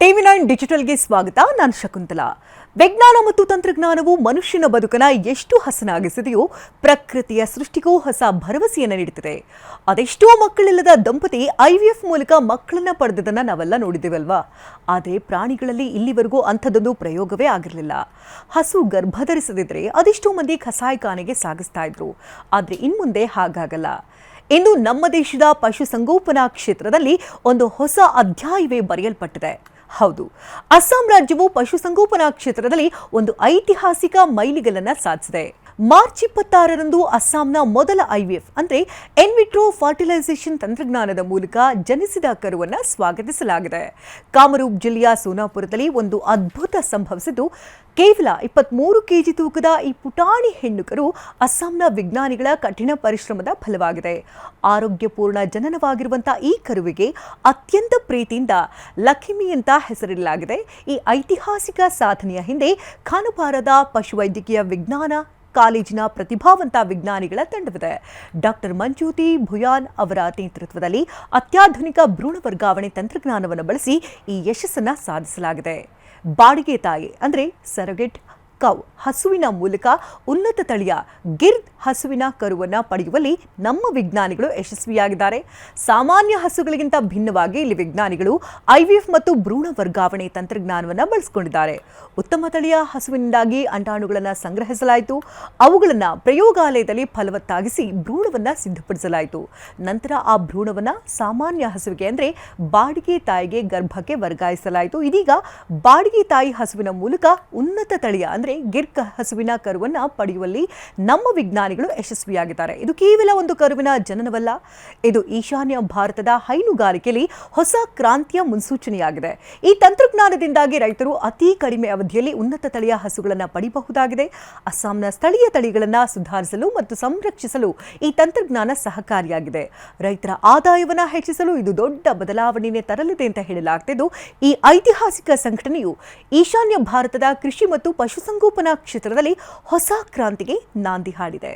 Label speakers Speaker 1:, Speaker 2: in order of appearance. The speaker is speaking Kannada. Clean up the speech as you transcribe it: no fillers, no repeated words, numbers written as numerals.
Speaker 1: ಟಿವಿ9 ಡಿಜಿಟಲ್ಗೆ ಸ್ವಾಗತ. ನಾನು ಶಕುಂತಲಾ. ವಿಜ್ಞಾನ ಮತ್ತು ತಂತ್ರಜ್ಞಾನವು ಮನುಷ್ಯನ ಬದುಕನ್ನು ಎಷ್ಟು ಹಸನಾಗಿಸಿದೆಯೋ ಪ್ರಕೃತಿಯ ಸೃಷ್ಟಿಗೂ ಹೊಸ ಭರವಸೆಯನ್ನು ನೀಡುತ್ತದೆ. ಅದೆಷ್ಟೋ ಮಕ್ಕಳಿಲ್ಲದ ದಂಪತಿ ಐವಿಎಫ್ ಮೂಲಕ ಮಕ್ಕಳನ್ನ ಪಡೆದದನ್ನು ನಾವೆಲ್ಲ ನೋಡಿದ್ದೇವಲ್ವಾ. ಆದರೆ ಪ್ರಾಣಿಗಳಲ್ಲಿ ಇಲ್ಲಿವರೆಗೂ ಅಂಥದ್ದೊಂದು ಪ್ರಯೋಗವೇ ಆಗಿರಲಿಲ್ಲ. ಹಸು ಗರ್ಭಧರಿಸದಿದ್ರೆ ಅದೆಷ್ಟೋ ಮಂದಿ ಕಸಾಯಿಖಾನೆಗೆ ಸಾಗಿಸ್ತಾ ಇದ್ರು. ಆದರೆ ಇನ್ಮುಂದೆ ಹಾಗಾಗಲ್ಲ. ಇಂದು ನಮ್ಮ ದೇಶದ ಪಶುಸಂಗೋಪನಾ ಕ್ಷೇತ್ರದಲ್ಲಿ ಒಂದು ಹೊಸ ಅಧ್ಯಾಯವೇ ಬರೆಯಲ್ಪಟ್ಟಿದೆ. ಹೌದು, ಅಸ್ಸಾಂ ರಾಜ್ಯವು ಪಶುಸಂಗೋಪನಾ ಕ್ಷೇತ್ರದಲ್ಲಿ ಒಂದು ಐತಿಹಾಸಿಕ ಮೈಲಿಗಲ್ಲನ್ನು ಸಾಧಿಸಿದೆ. ಮಾರ್ಚ್ 26ರಂದು ಅಸ್ಸಾಂನ ಮೊದಲ ಐವಿಎಫ್ ಅಂದರೆ ಇನ್ವಿಟ್ರೋ ಫರ್ಟಿಲೈಸೇಷನ್ ತಂತ್ರಜ್ಞಾನದ ಮೂಲಕ ಜನಿಸಿದ ಕರುವನ್ನು ಸ್ವಾಗತಿಸಲಾಗಿದೆ. ಕಾಮರೂಪ್ ಜಿಲ್ಲೆಯ ಸೋನಾಪುರದಲ್ಲಿ ಒಂದು ಅದ್ಭುತ ಸಂಭವಿಸಿದ್ದು, ಕೇವಲ 23 ಕೆಜಿ ತೂಕದ ಈ ಪುಟಾಣಿ ಹೆಣ್ಣು ಕರು ಅಸ್ಸಾಂನ ವಿಜ್ಞಾನಿಗಳ ಕಠಿಣ ಪರಿಶ್ರಮದ ಫಲವಾಗಿದೆ. ಆರೋಗ್ಯಪೂರ್ಣ ಜನನವಾಗಿರುವಂತಹ ಈ ಕರುವಿಗೆ ಅತ್ಯಂತ ಪ್ರೀತಿಯಿಂದ ಲಕ್ಷ್ಮಿ ಅಂತ ಹೆಸರಿಡಲಾಗಿದೆ. ಈ ಐತಿಹಾಸಿಕ ಸಾಧನೆಯ ಹಿಂದೆ ಖಾನಪಾರದ ಪಶುವೈದ್ಯಕೀಯ ವಿಜ್ಞಾನ ಕಾಲೇಜಿನ ಪ್ರತಿಭಾವಂತ ವಿಜ್ಞಾನಿಗಳ ತಂಡವಿದೆ. ಡಾಕ್ಟರ್ ಮಂಜೂತಿ ಭುಯಾನ್ ಅವರ ನೇತೃತ್ವದಲ್ಲಿ ಅತ್ಯಾಧುನಿಕ ಭ್ರೂಣ ವರ್ಗಾವಣೆ ತಂತ್ರಜ್ಞಾನವನ್ನು ಬಳಸಿ ಈ ಯಶಸ್ಸನ್ನು ಸಾಧಿಸಲಾಗಿದೆ. ಬಾಡಿಗೆ ತಾಯಿ ಅಂದರೆ ಸರಗೆಟ್ ಕೌ ಹಸುವಿನ ಮೂಲಕ ಉನ್ನತ ತಳಿಯ ಗಿರ್ ಹಸುವಿನ ಕರುವನ್ನು ಪಡೆಯುವಲ್ಲಿ ನಮ್ಮ ವಿಜ್ಞಾನಿಗಳು ಯಶಸ್ವಿಯಾಗಿದ್ದಾರೆ. ಸಾಮಾನ್ಯ ಹಸುಗಳಿಗಿಂತ ಭಿನ್ನವಾಗಿ ಇಲ್ಲಿ ವಿಜ್ಞಾನಿಗಳು ಐವಿಎಫ್ ಮತ್ತು ಭ್ರೂಣ ವರ್ಗಾವಣೆ ತಂತ್ರಜ್ಞಾನವನ್ನು ಬಳಸಿಕೊಂಡಿದ್ದಾರೆ. ಉತ್ತಮ ತಳಿಯ ಹಸುವಿನಿಂದಾಗಿ ಅಂಡಾಣುಗಳನ್ನು ಸಂಗ್ರಹಿಸಲಾಯಿತು. ಅವುಗಳನ್ನು ಪ್ರಯೋಗಾಲಯದಲ್ಲಿ ಫಲವತ್ತಾಗಿಸಿ ಭ್ರೂಣವನ್ನು ಸಿದ್ಧಪಡಿಸಲಾಯಿತು. ನಂತರ ಆ ಭ್ರೂಣವನ್ನು ಸಾಮಾನ್ಯ ಹಸುವಿಗೆ ಅಂದರೆ ಬಾಡಿಗೆ ತಾಯಿಗೆ ಗರ್ಭಕ್ಕೆ ವರ್ಗಾಯಿಸಲಾಯಿತು. ಇದೀಗ ಬಾಡಿಗೆ ತಾಯಿ ಹಸುವಿನ ಮೂಲಕ ಉನ್ನತ ತಳಿಯ ಅಂದರೆ ಗಿರ್ಕ ಹಸುವಿನ ಕರುವನ್ನು ಪಡೆಯುವಲ್ಲಿ ನಮ್ಮ ವಿಜ್ಞಾನಿಗಳು ಯಶಸ್ವಿಯಾಗಿದ್ದಾರೆ. ಇದು ಕೇವಲ ಒಂದು ಕರುವಿನ ಜನನವಲ್ಲ, ಇದು ಈಶಾನ್ಯ ಭಾರತದ ಹೈನುಗಾರಿಕೆಯಲ್ಲಿ ಹೊಸ ಕ್ರಾಂತಿಯ ಮುನ್ಸೂಚನೆಯಾಗಿದೆ. ಈ ತಂತ್ರಜ್ಞಾನದಿಂದಾಗಿ ರೈತರು ಅತಿ ಕಡಿಮೆ ಅವಧಿಯಲ್ಲಿ ಉನ್ನತ ತಳಿಯ ಹಸುಗಳನ್ನು ಪಡೆಯಬಹುದಾಗಿದೆ. ಅಸ್ಸಾಂನ ಸ್ಥಳೀಯ ತಳಿಗಳನ್ನು ಸುಧಾರಿಸಲು ಮತ್ತು ಸಂರಕ್ಷಿಸಲು ಈ ತಂತ್ರಜ್ಞಾನ ಸಹಕಾರಿಯಾಗಿದೆ. ರೈತರ ಆದಾಯವನ್ನು ಹೆಚ್ಚಿಸಲು ಇದು ದೊಡ್ಡ ಬದಲಾವಣೆಯನ್ನು ತರಲಿದೆ ಅಂತ ಹೇಳಲಾಗ್ತಿದ್ದು, ಈ ಐತಿಹಾಸಿಕ ಸಂಘಟನೆಯು ಈಶಾನ್ಯ ಭಾರತದ ಕೃಷಿ ಮತ್ತು ಪಶುಸಂಗೋಪನಾ ಕ್ಷೇತ್ರದಲ್ಲಿ ಹೊಸ ಕ್ರಾಂತಿಗೆ ನಾಂದಿ ಹಾಡಿದೆ.